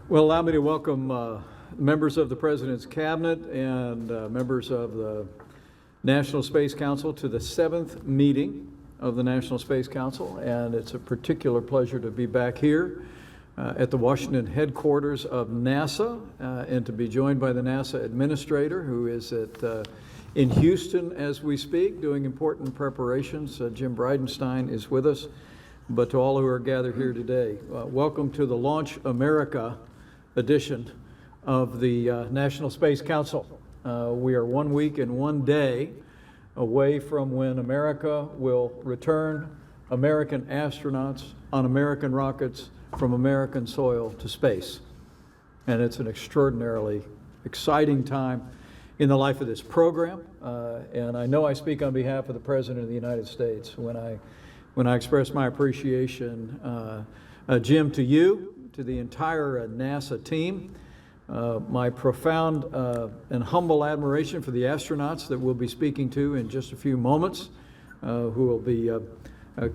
Well, allow me to welcome members of the President's Cabinet and members of the National Space Council to the 7th meeting of the National Space Council, and it's a particular pleasure to be back here at the Washington headquarters of NASA and to be joined by the NASA administrator, who is in Houston as we speak, doing important preparations. Jim Bridenstine is with us. But to all who are gathered here today, welcome to the Launch America edition of the National Space Council. We are 1 week and 1 day away from when America will return American astronauts on American rockets from American soil to space. And it's an extraordinarily exciting time in the life of this program. And I know I speak on behalf of the President of the United States when I express my appreciation, Jim, to you, to the entire NASA team, my profound and humble admiration for the astronauts that we'll be speaking to in just a few moments, who will be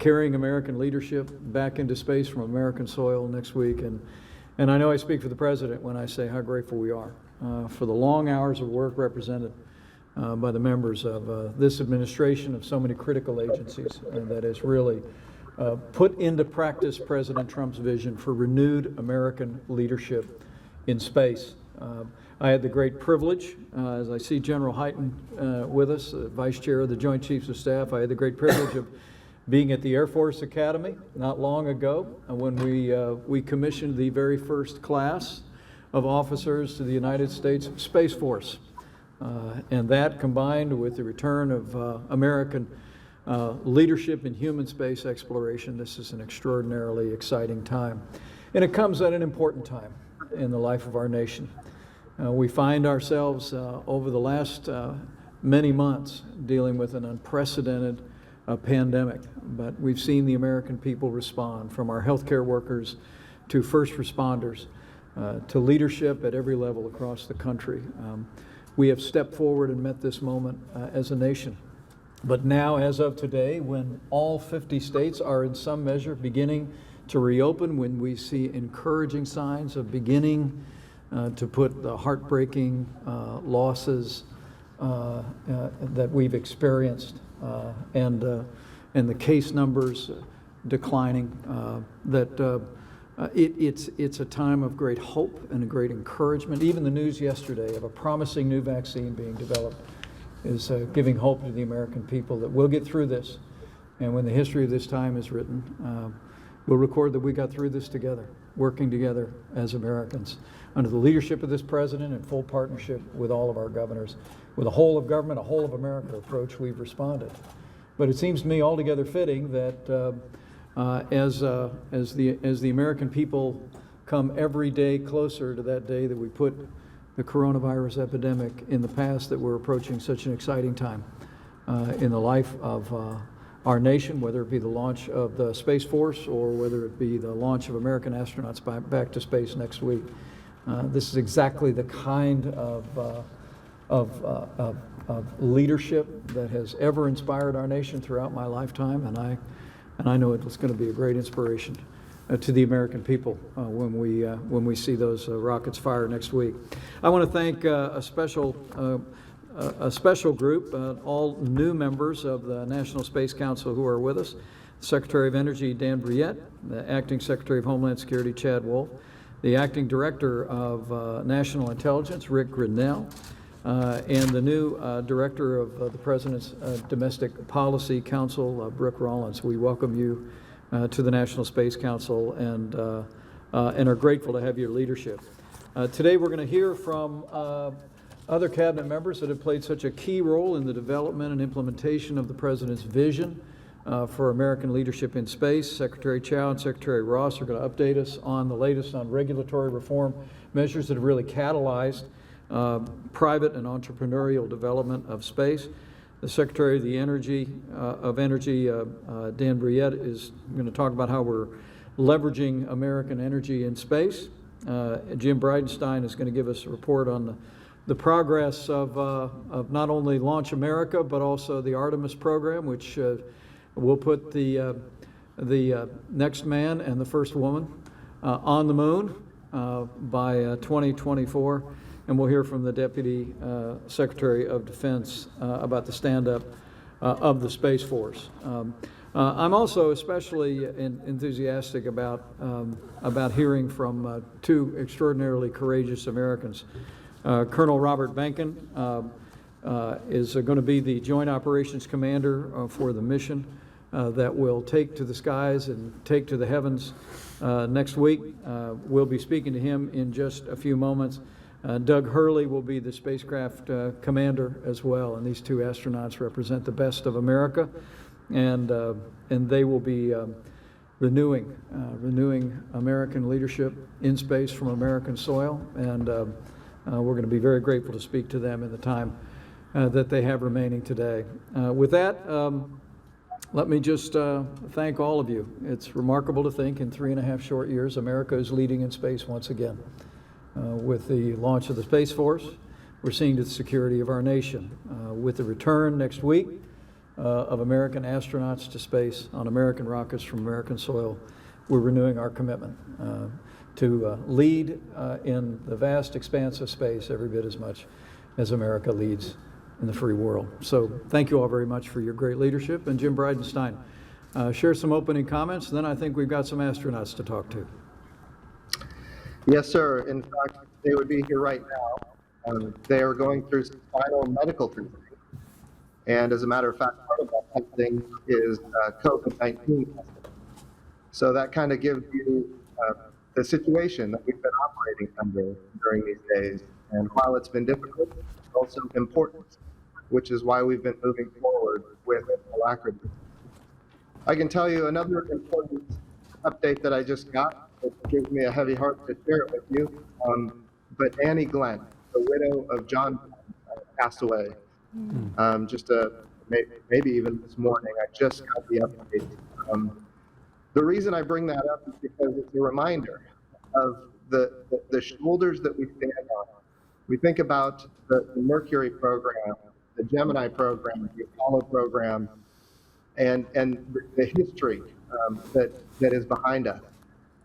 carrying American leadership back into space from American soil next week. And I know I speak for the President when I say how grateful we are for the long hours of work represented by the members of this administration of so many critical agencies, and that has really put into practice President Trump's vision for renewed American leadership in space. I had the great privilege, as I see General Hyten with us, Vice Chair of the Joint Chiefs of Staff, I had the great privilege of being at the Air Force Academy not long ago when we commissioned the very first class of officers to the United States Space Force. And that, combined with the return of American leadership in human space exploration, this is an extraordinarily exciting time. And it comes at an important time in the life of our nation. We find ourselves over the last many months dealing with an unprecedented pandemic, but we've seen the American people respond, from our healthcare workers to first responders to leadership at every level across the country. We have stepped forward and met this moment as a nation. But now, as of today, when all 50 states are in some measure beginning to reopen, when we see encouraging signs of beginning to put the heartbreaking losses that we've experienced and the case numbers declining, it's a time of great hope and a great encouragement. Even the news yesterday of a promising new vaccine being developed is giving hope to the American people that we'll get through this. And when the history of this time is written, we'll record that we got through this together, working together as Americans, under the leadership of this president in full partnership with all of our governors. With a whole of government, a whole of America approach, we've responded. But it seems to me altogether fitting that as the American people come every day closer to that day that we put the coronavirus epidemic in the past, that we're approaching such an exciting time in the life of our nation, whether it be the launch of the Space Force or whether it be the launch of American astronauts back to space next week. This is exactly the kind of leadership that has ever inspired our nation throughout my lifetime, and I know it's going to be a great inspiration to the American people when we see those rockets fire next week. I want to thank a special group, all new members of the National Space Council who are with us: Secretary of Energy Dan Brouillette, the Acting Secretary of Homeland Security Chad Wolf, the Acting Director of National Intelligence Rick Grinnell, and the new Director of the President's Domestic Policy Council, Brooke Rollins. We welcome you to the National Space Council and are grateful to have your leadership. Today we're going to hear from other cabinet members that have played such a key role in the development and implementation of the President's vision for American leadership in space. Secretary Chow and Secretary Ross are going to update us on the latest on regulatory reform measures that have really catalyzed private and entrepreneurial development of space. The Secretary of Energy, Dan Brouillette, is going to talk about how we're leveraging American energy in space. Jim Bridenstine is going to give us a report on the progress of not only Launch America, but also the Artemis program, which will put the next man and the first woman on the moon by 2024, and we'll hear from the Deputy Secretary of Defense about the stand-up of the Space Force. I'm also especially enthusiastic about hearing from two extraordinarily courageous Americans. Colonel Robert Benkin is going to be the Joint Operations Commander for the mission that will take to the skies and take to the heavens next week. We'll be speaking to him in just a few moments. Doug Hurley will be the spacecraft commander as well, and these two astronauts represent the best of America, and they will be renewing American leadership in space from American soil, and we're going to be very grateful to speak to them in the time that they have remaining today. With that, let me just thank all of you. It's remarkable to think in 3.5 short years, America is leading in space once again. With the launch of the Space Force, we're seeing to the security of our nation. With the return next week of American astronauts to space on American rockets from American soil, we're renewing our commitment to lead in the vast expanse of space every bit as much as America leads in the free world. So thank you all very much for your great leadership. And Jim Bridenstine, share some opening comments, then I think we've got some astronauts to talk to. Yes, sir. In fact, they would be here right now. They are going through some final medical treatment. And as a matter of fact, part of that testing is COVID-19 testing. So that kind of gives you the situation that we've been operating under during these days. And while it's been difficult, it's also important, which is why we've been moving forward with alacrity. I can tell you another important update that I just got. It gives me a heavy heart to share it with you. But Annie Glenn, the widow of John, passed away. Maybe even this morning. I just got the update. The reason I bring that up is because it's a reminder of the shoulders that we stand on. We think about the Mercury program, the Gemini program, the Apollo program, and the history that is behind us.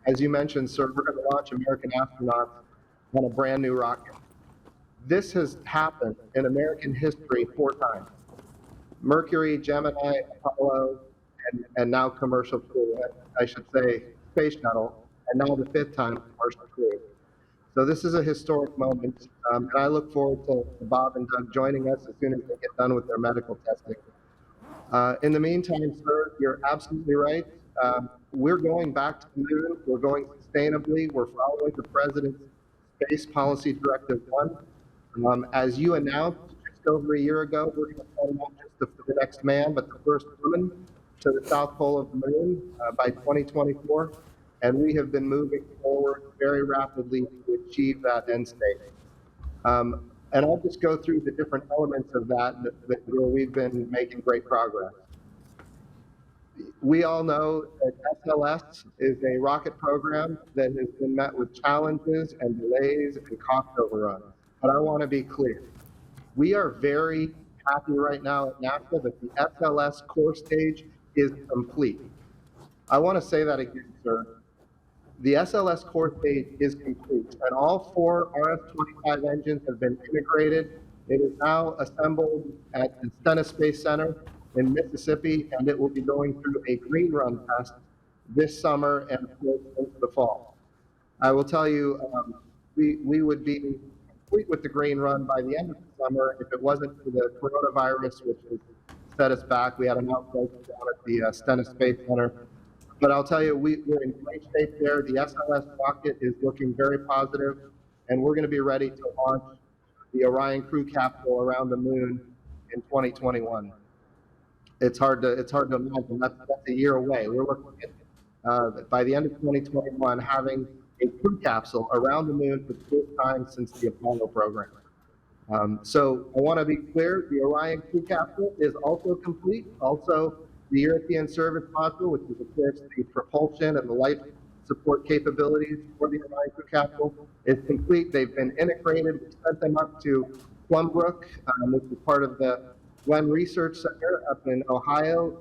As you mentioned, sir, we're going to launch American astronauts on a brand new rocket. This has happened in American history 4 times. Mercury, Gemini, Apollo, and now commercial crew. I should say space shuttle, and now the 5th time commercial crew. So this is a historic moment, and I look forward to Bob and Doug joining us as soon as they get done with their medical testing. In the meantime, sir, you're absolutely right. We're going back to the moon. We're going sustainably. We're following the President's Space Policy Directive 1. As you announced just over a year ago, we're going to send not just the next man, but the first woman to the South Pole of the Moon by 2024. And we have been moving forward very rapidly to achieve that end state. And I'll just go through the different elements of that where we've been making great progress. We all know that SLS is a rocket program that has been met with challenges and delays and cost overruns. But I want to be clear. We are very happy right now at NASA that the SLS core stage is complete. I want to say that again, sir. The SLS core stage is complete, and all 4 RS-25 engines have been integrated. It is now assembled at the Stennis Space Center in Mississippi, and it will be going through a green run test this summer and of course into the fall. I will tell you, we would be complete with the green run by the end of the summer if it wasn't for the coronavirus, which has set us back. We had an outbreak down at the Stennis Space Center. But I'll tell you, we're in great shape there. The SLS rocket is looking very positive, and we're going to be ready to launch the Orion crew capsule around the moon in 2021. It's hard to imagine. That's a year away. We're looking at, by the end of 2021, having a crew capsule around the moon for the first time since the Apollo program. So I want to be clear, the Orion crew capsule is also complete. Also, the European service module, which is of course the propulsion and the life support capabilities for the Orion crew capsule, is complete. They've been integrated. We sent them up to Plumbrook, which is part of the Glenn Research Center up in Ohio.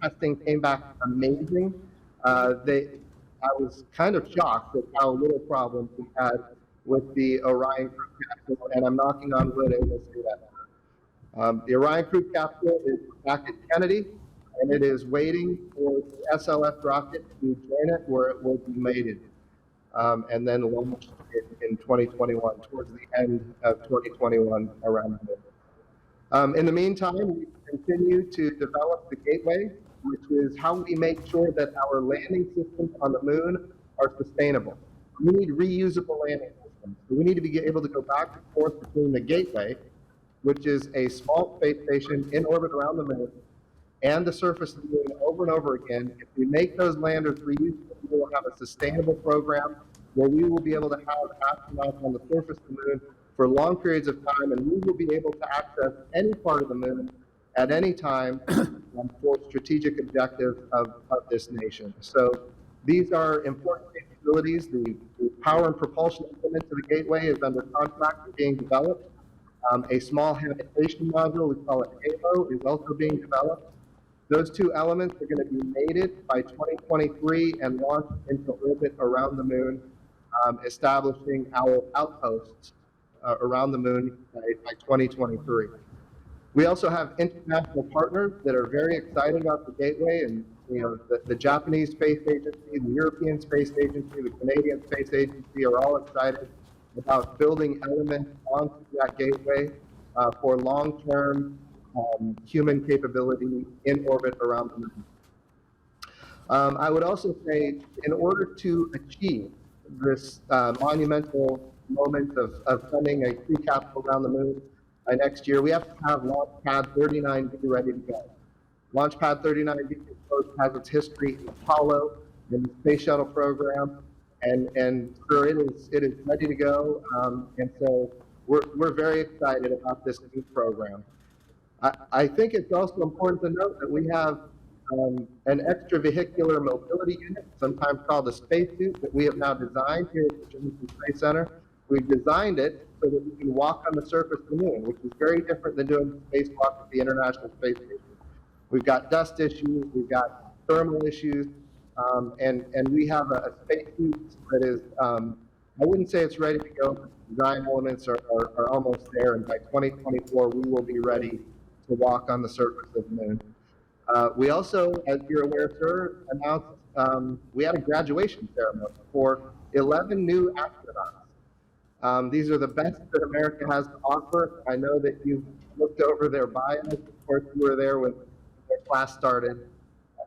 Testing came back amazing. I was kind of shocked at how little problems we had with the Orion crew capsule, and I'm knocking on wood able to say that. The Orion crew capsule is back at Kennedy, and it is waiting for the SLS rocket to join it, where it will be mated, and then launched in 2021, towards the end of 2021, around the middle. In the meantime, we continue to develop the Gateway, which is how we make sure that our landing systems on the moon are sustainable. We need reusable landing systems. So we need to be able to go back and forth between the Gateway, which is a small space station in orbit around the moon, and the surface of the moon over and over again. If we make those landers reusable, we will have a sustainable program where we will be able to have astronauts on the surface of the moon for long periods of time, and we will be able to access any part of the moon at any time for strategic objectives of this nation. So these are important capabilities. The power and propulsion element to the Gateway is under contract and being developed. A small habitation module, we call it HALO, is also being developed. Those two elements are going to be mated by 2023 and launched into orbit around the moon, establishing our outposts around the moon by 2023. We also have international partners that are very excited about the Gateway, and the Japanese Space Agency, the European Space Agency, the Canadian Space Agency are all excited about building elements onto that Gateway for long-term human capability in orbit around the moon. I would also say, in order to achieve this monumental moment of sending a crew capsule around the moon by next year, we have to have Launch Pad 39B ready to go. Launch Pad 39B has its history in Apollo, in the Space Shuttle program, and so it is ready to go. And so we're very excited about this new program. I think it's also important to note that we have an extravehicular mobility unit, sometimes called a spacesuit, that we have now designed here at the Johnson Space Center. We've designed it so that we can walk on the surface of the moon, which is very different than doing spacewalk at the International Space Station. We've got dust issues, we've got thermal issues, and we have a spacesuit that is, I wouldn't say it's ready to go, but the design elements are almost there, and by 2024 we will be ready to walk on the surface of the moon. We also, as you're aware, sir, announced we had a graduation ceremony for 11 new astronauts. These are the best that America has to offer. I know that you've looked over their bios. Of course, you were there when their class started.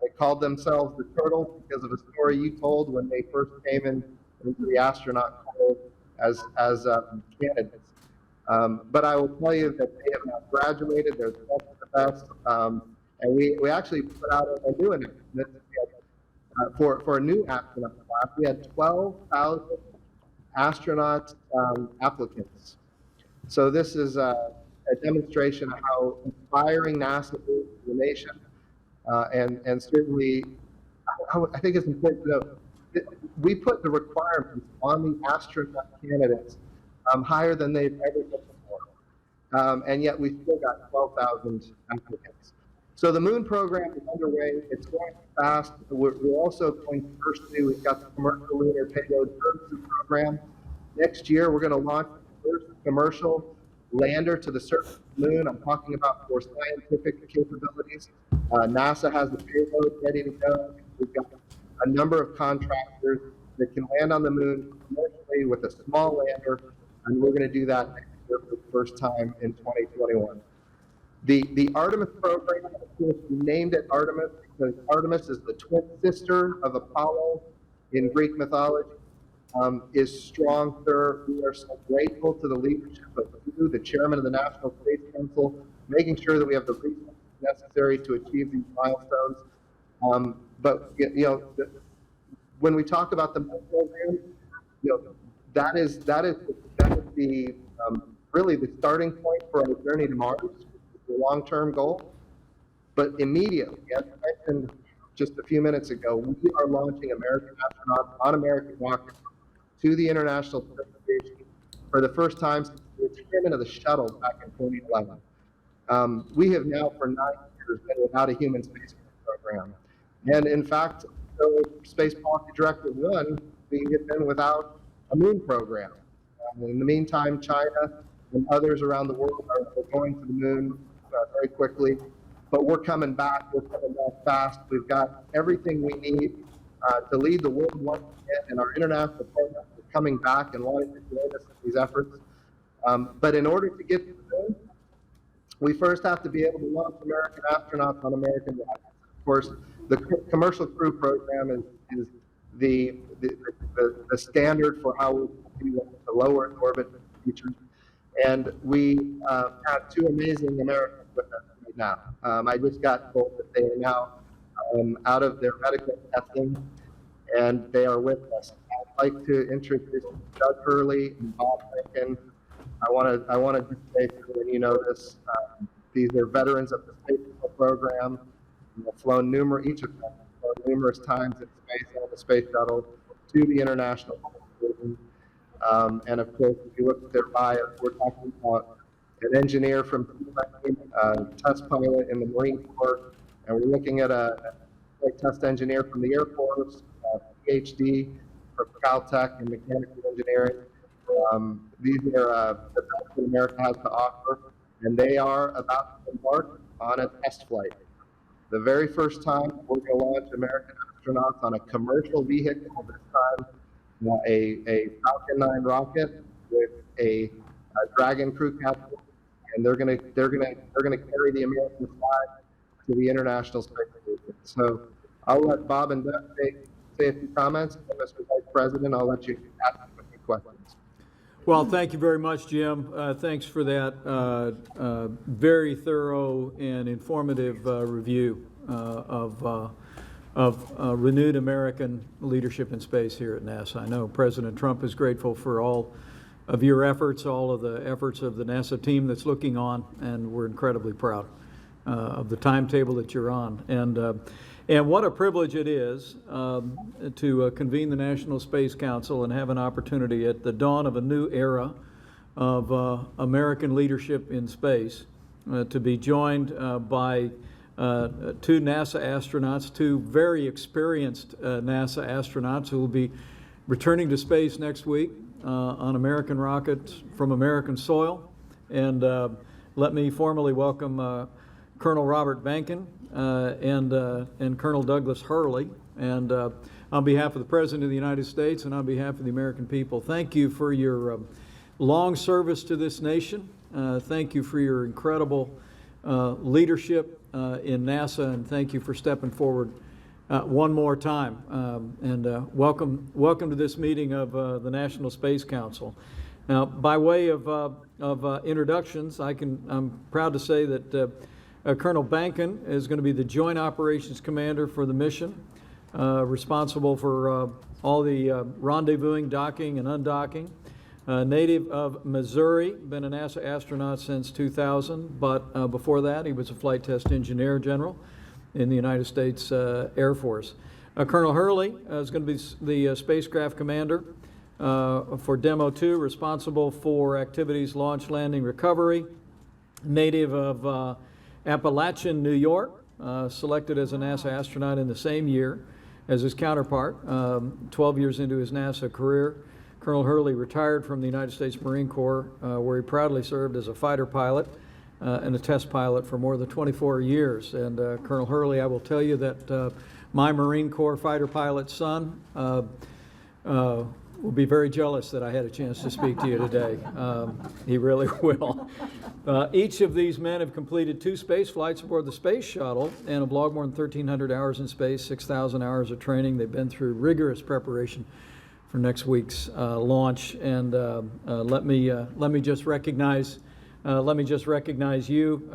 They called themselves the Turtles because of a story you told when they first came into the astronaut corps as candidates. But I will tell you that they have now graduated. They're the best of the best. And we actually put out a new announcement for a new astronaut class. We had 12,000 astronaut applicants. So this is a demonstration of how inspiring NASA is to the nation. And certainly, I think it's important to note that we put the requirements on the astronaut candidates higher than they've ever been before. And yet we still got 12,000 applicants. So the moon program is underway. It's going fast. We're also going to pursue, we've got the Commercial Lunar Payload Services Program. Next year, we're going to launch the first commercial lander to the surface of the moon. I'm talking about for scientific capabilities. NASA has the payload ready to go. We've got a number of contractors that can land on the moon commercially with a small lander, and we're going to do that next year for the first time in 2021. The Artemis program, of course, we named it Artemis because Artemis is the twin sister of Apollo in Greek mythology, is strong, sir. We are so grateful to the leadership of you, the chairman of the National Space Council, making sure that we have the resources necessary to achieve these milestones. But when we talk about the moon program, that is the really the starting point for our journey to Mars, the long-term goal. But immediately, as I mentioned just a few minutes ago, we are launching American astronauts on American rockets to the International Space Station for the first time since the retirement of the shuttle back in 2011. We have now for 9 years been without a human space program. And in fact, so Space Policy Directive 1, we had been without a moon program. In the meantime, China and others around the world are going to the moon very quickly, but we're coming back. We're coming back fast. We've got everything we need to lead the world once again, and our international partners are coming back and wanting to join us in these efforts. But in order to get to the moon, we first have to be able to launch American astronauts on American rockets. Of course, the commercial crew program is the standard for how we do the low Earth orbit in the future. And we have two amazing Americans with us right now. I just got told that they are now out of their medical testing, and they are with us. I'd like to introduce Doug Hurley and Bob Lincoln. I want to just say, and you know this, these are veterans of the Space Shuttle program. They've flown each of them flown numerous times in space on the Space Shuttle to the International Station. And of course, if you look at their bios, we're talking about an engineer from a test pilot in the Marine Corps, and we're looking at a test engineer from the Air Force, PhD from Caltech in mechanical engineering. These are the best that America has to offer, and they are about to embark on a test flight. The very first time we're going to launch American astronauts on a commercial vehicle, this time a Falcon 9 rocket with a Dragon crew capsule, and they're going to carry the American flag to the International Space Station. So I'll let Bob and Doug say a few comments. And Mr. Vice President, I'll let you ask a few questions. Well, thank you very much, Jim. Thanks for that very thorough and informative review of renewed American leadership in space here at NASA. I know President Trump is grateful for all of your efforts, all of the efforts of the NASA team that's looking on, and we're incredibly proud of the timetable that you're on. And what a privilege it is to convene the National Space Council and have an opportunity at the dawn of a new era of American leadership in space to be joined by two NASA astronauts, two very experienced NASA astronauts who will be returning to space next week on American rockets from American soil. And let me formally welcome Colonel Robert Bankin and Colonel Douglas Hurley. And on behalf of the President of the United States and on behalf of the American people, thank you for your long service to this nation. Thank you for your incredible leadership in NASA, and thank you for stepping forward one more time. Welcome to this meeting of the National Space Council. Now, by way of introductions, I'm proud to say that Colonel Bankin is going to be the Joint Operations Commander for the mission, responsible for all the rendezvousing, docking, and undocking. Native of Missouri, been a NASA astronaut since 2000, but before that he was a flight test engineer general in the United States Air Force. Colonel Hurley is going to be the spacecraft commander for Demo 2, responsible for activities, launch, landing, recovery. Native of Appalachian, New York, selected as a NASA astronaut in the same year as his counterpart, 12 years into his NASA career. Colonel Hurley retired from the United States Marine Corps, where he proudly served as a fighter pilot and a test pilot for more than 24 years. And Colonel Hurley, I will tell you that my Marine Corps fighter pilot son will be very jealous that I had a chance to speak to you today. He really will. Each of these men have completed 2 space flights aboard the Space Shuttle and have logged more than 1,300 hours in space, 6,000 hours of training. They've been through rigorous preparation for next week's launch. And let me just recognize you,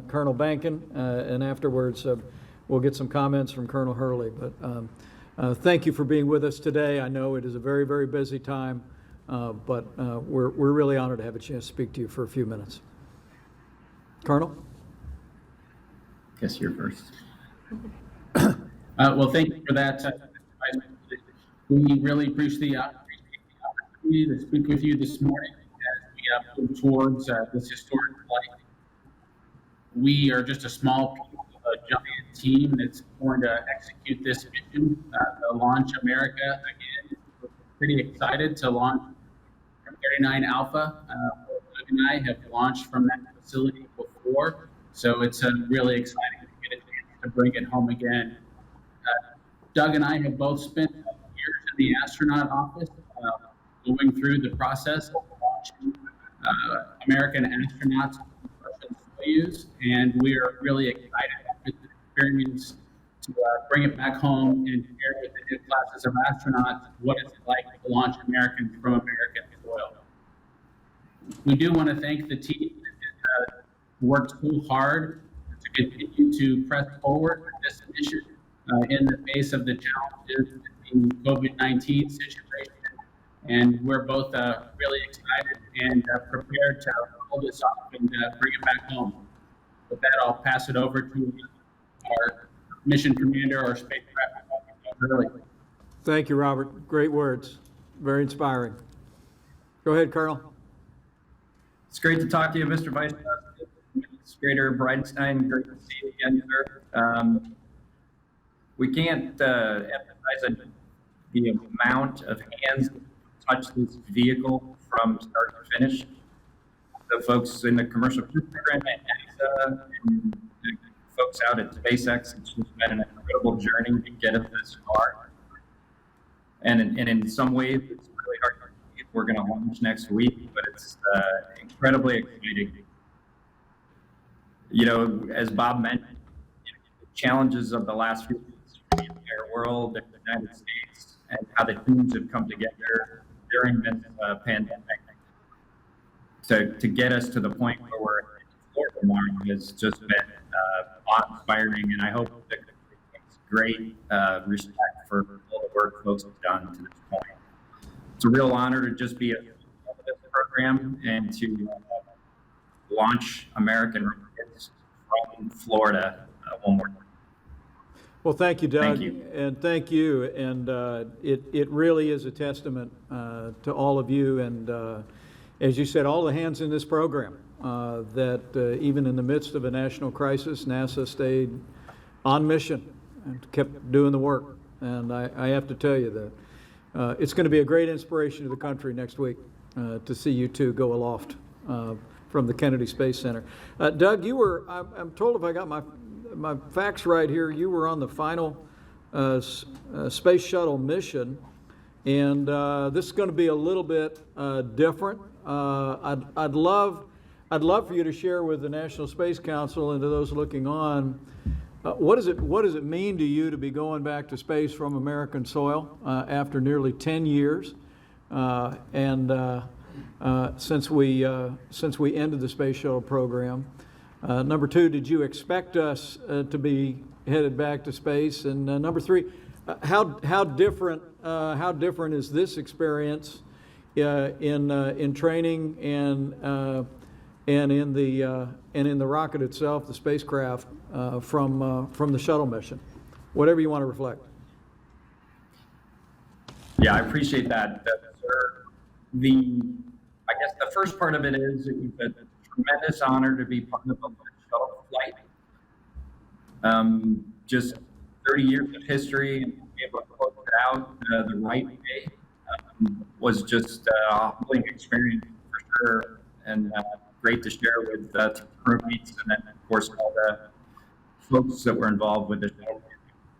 Colonel Bankin, and afterwards we'll get some comments from Colonel Hurley. But thank you for being with us today. I know it is a very, very busy time, but we're really honored to have a chance to speak to you for a few minutes. Colonel? Guess you're first. Well, thank you for that. We really appreciate the opportunity to speak with you this morning as we move towards this historic flight. We are just a small piece of a giant team that's going to execute this mission, to launch America again. We're pretty excited to launch 39 Alpha. Doug and I have launched from that facility before, so it's really exciting to get a chance to bring it home again. Doug and I have both spent years in the astronaut office, going through the process of launching American astronauts Russian Soyuz, and we are really excited after the experience to bring it back home and share with the new classes of astronauts what it's like to launch Americans from American soil. We do want to thank the team that worked so hard to continue to press forward with this mission in the face of the challenges of the COVID-19 situation. And we're both really excited and prepared to pull this off and bring it back home. With that, I'll pass it over to our mission commander, our spacecraft Hurley. Thank you, Robert. Great words. Very inspiring. Go ahead, Colonel. It's great to talk to you, Mr. Vice President. Administrator Bridenstine, great to see you again, sir. We can't emphasize the amount of hands that touch this vehicle from start to finish. The folks in the commercial crew program at NASA and the folks out at SpaceX, it's just been an incredible journey to get us this far. And in some ways, it's really hard to believe we're going to launch next week, but it's incredibly exciting. You know, as Bob mentioned, the challenges of the last few weeks for the entire world and the United States and how the teams have come together during this pandemic to get us to the point where we're in Florida tomorrow has just been awe-inspiring, and I hope that it's great respect for all the work folks have done to this point. It's a real honor to just be a part of this program and to launch American rockets from Florida one more time. Well, thank you, Doug. Thank you. And thank you. And it really is a testament to all of you. And as you said, all the hands in this program, that even in the midst of a national crisis, NASA stayed on mission and kept doing the work. And I have to tell you that it's going to be a great inspiration to the country next week to see you two go aloft from the Kennedy Space Center. Doug, you were, I'm told if I got my facts right here, you were on the final space shuttle mission, and this is going to be a little bit different. I'd love for you to share with the National Space Council and to those looking on, what does it mean to you to be going back to space from American soil after nearly 10 years, and since we ended the space shuttle program? Number two, did you expect us to be headed back to space? And number three, how different is this experience in training and in the rocket itself, the spacecraft, from the shuttle mission? Whatever you want to reflect. Yeah, I appreciate that, sir. I guess the first part of it is it was a tremendous honor to be part of a shuttle flight. Just 30 years of history and be able to close it out the right way was just a humbling experience for sure, and great to share with crewmates and then of course all the folks that were involved with the shuttle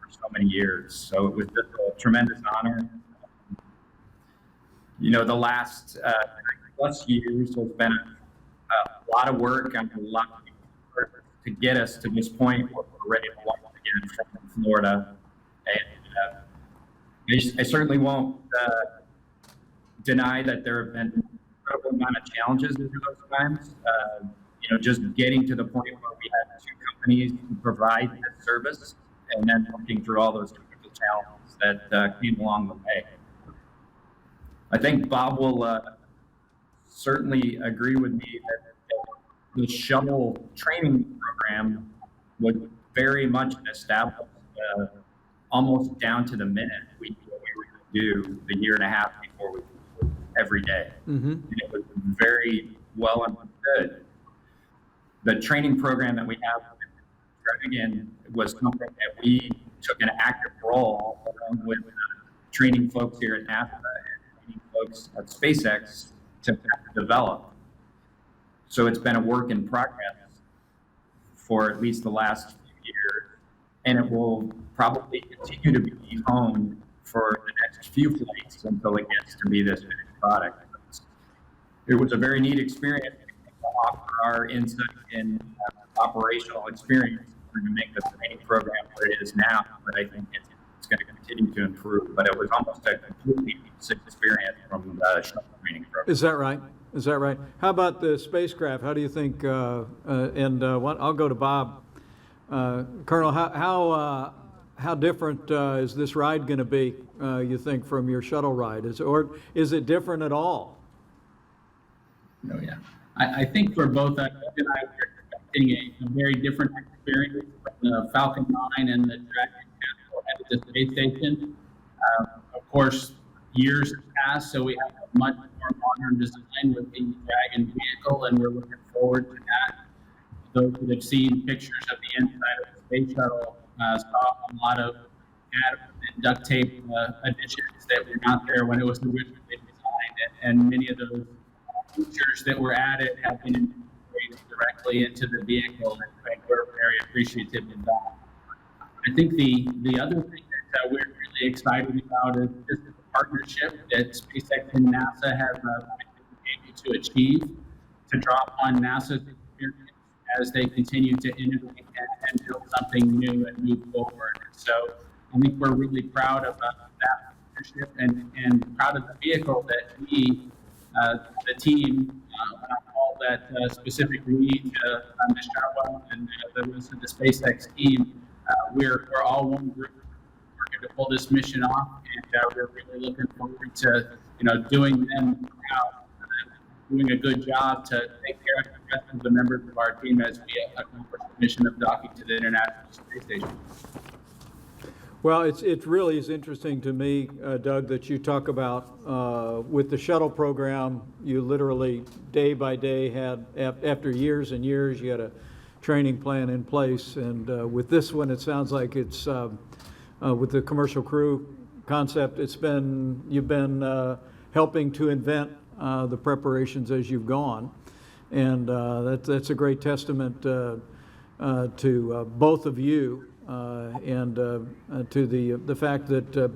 for so many years. So it was just a tremendous honor. You know, the last plus years has been a lot of work and a lot of effort to get us to this point where we're ready to launch again from Florida. And I certainly won't deny that there have been an incredible amount of challenges over those times. You know, just getting to the point where we had two companies to provide this service and then working through all those technical challenges that came along the way. I think Bob will certainly agree with me that the shuttle training program was very much established almost down to the minute. We knew what we were going to do the year and a half before we flew every day. Mm-hmm. And it was very well understood. The training program that we have again, was something that we took an active role along with training folks here at NASA and training folks at SpaceX to develop. So it's been a work in progress for at least the last few years, and it will probably continue to be honed for the next few flights until it gets to be this finished product. It was a very neat experience to offer our insight and operational experience to make the training program what it is now, but I think it's going to continue to improve. But it was almost a completely new experience from the shuttle training program. Is that right? Is that right? How about the spacecraft? How do you think, I'll go to Bob. Colonel, how different is this ride going to be, you think, from your shuttle ride? Or is it different at all? Oh, yeah. I think for both Doug and I, we're expecting a very different experience from the Falcon 9 and the Dragon capsule at the space station. Of course, years have passed, so we have a much more modern design with the Dragon vehicle, and we're looking forward to that. Those that have seen pictures of the inside of the space shuttle saw a lot of add and duct tape additions that were not there when it was originally designed, and many of those features that were added have been integrated directly into the vehicle, and we're very appreciative of that. I think the other thing that we're really excited about is just the partnership that SpaceX and NASA have been able to achieve to draw upon NASA's experience as they continue to innovate and build something new and move forward. So I think we're really proud of that partnership and proud of the vehicle that we, the team, when I call that specific lead, Ms. Charwell and the rest of the SpaceX team, we're all one group working to pull this mission off, and we're really looking forward to doing them proud, doing a good job to take care of the rest of the members of our team as we accomplish the mission of docking to the International Space Station. Well, it really is interesting to me, Doug, that you talk about with the shuttle program, you literally day by day had, after years and years, you had a training plan in place. And with this one, it sounds like it's, with the commercial crew concept, you've been helping to invent the preparations as you've gone. And that's a great testament to both of you. And to the fact that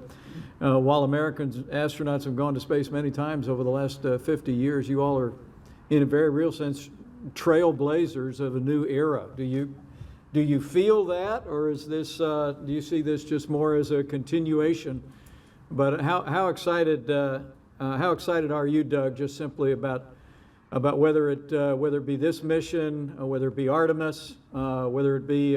while Americans astronauts have gone to space many times over the last 50 years, you all are, in a very real sense, trailblazers of a new era. Do you feel that, or is this? Do you see this just more as a continuation? But how excited are you, Doug? Just simply about whether it be this mission, whether it be Artemis, whether it be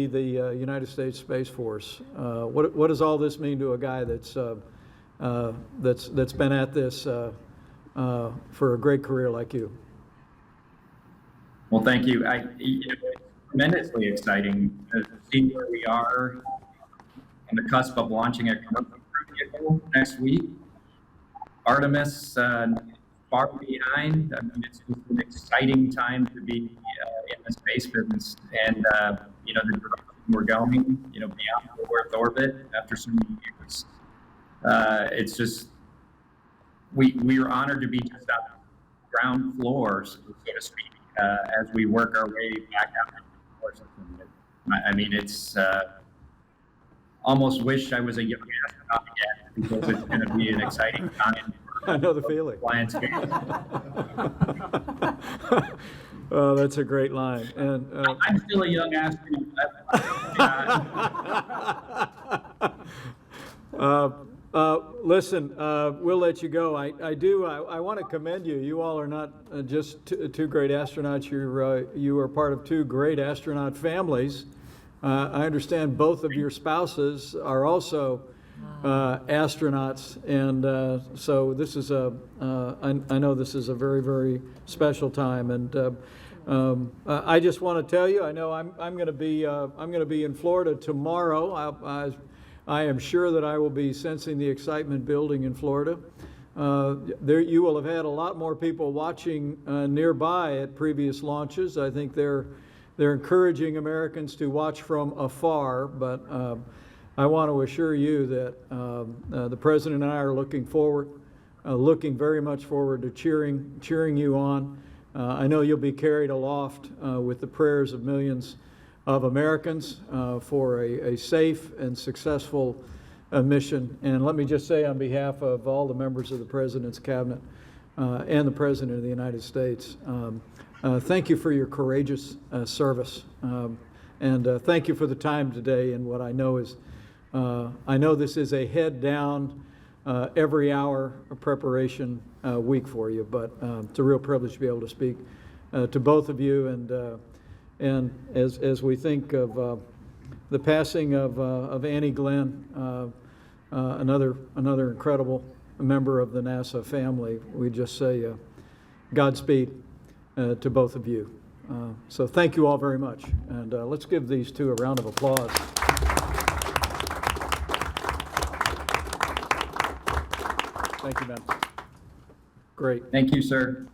the United States Space Force. What does all this mean to a guy that's been at this for a great career like you? Well, thank you. It's tremendously exciting to see where we are on the cusp of launching a commercial crew vehicle next week. Artemis far behind. I mean, it's just an exciting time to be in the space business, and the direction we're going, beyond the Earth orbit after so many years. It's just we are honored to be just on the ground floor, so to speak, as we work our way back out to the floor system. I mean, it's almost wish I was a young astronaut again, because it's going to be an exciting time. I know the feeling. Flying space. Oh, that's a great line. And I'm still a young astronaut. Listen, we'll let you go. I want to commend you. You all are not just two great astronauts. You are part of two great astronaut families. I understand both of your spouses are also astronauts, and so this is I know this is a very, very special time. And I just want to tell you, I know I'm going to be in Florida tomorrow. I am sure that I will be sensing the excitement building in Florida. You will have had a lot more people watching nearby at previous launches. I think they're they're encouraging Americans to watch from afar, but I want to assure you that the President and I are looking very much forward to cheering you on. I know you'll be carried aloft with the prayers of millions of Americans for a safe and successful mission. And let me just say on behalf of all the members of the President's Cabinet and the President of the United States, thank you for your courageous service. And thank you for the time today and what I know is, I know this is a head down, every hour of preparation week for you, but it's a real privilege to be able to speak to both of you. And as we think of the passing of Annie Glenn, another incredible member of the NASA family, we just say Godspeed to both of you. So thank you all very much, and let's give these two a round of applause. Thank you, man. Great. Thank you, sir.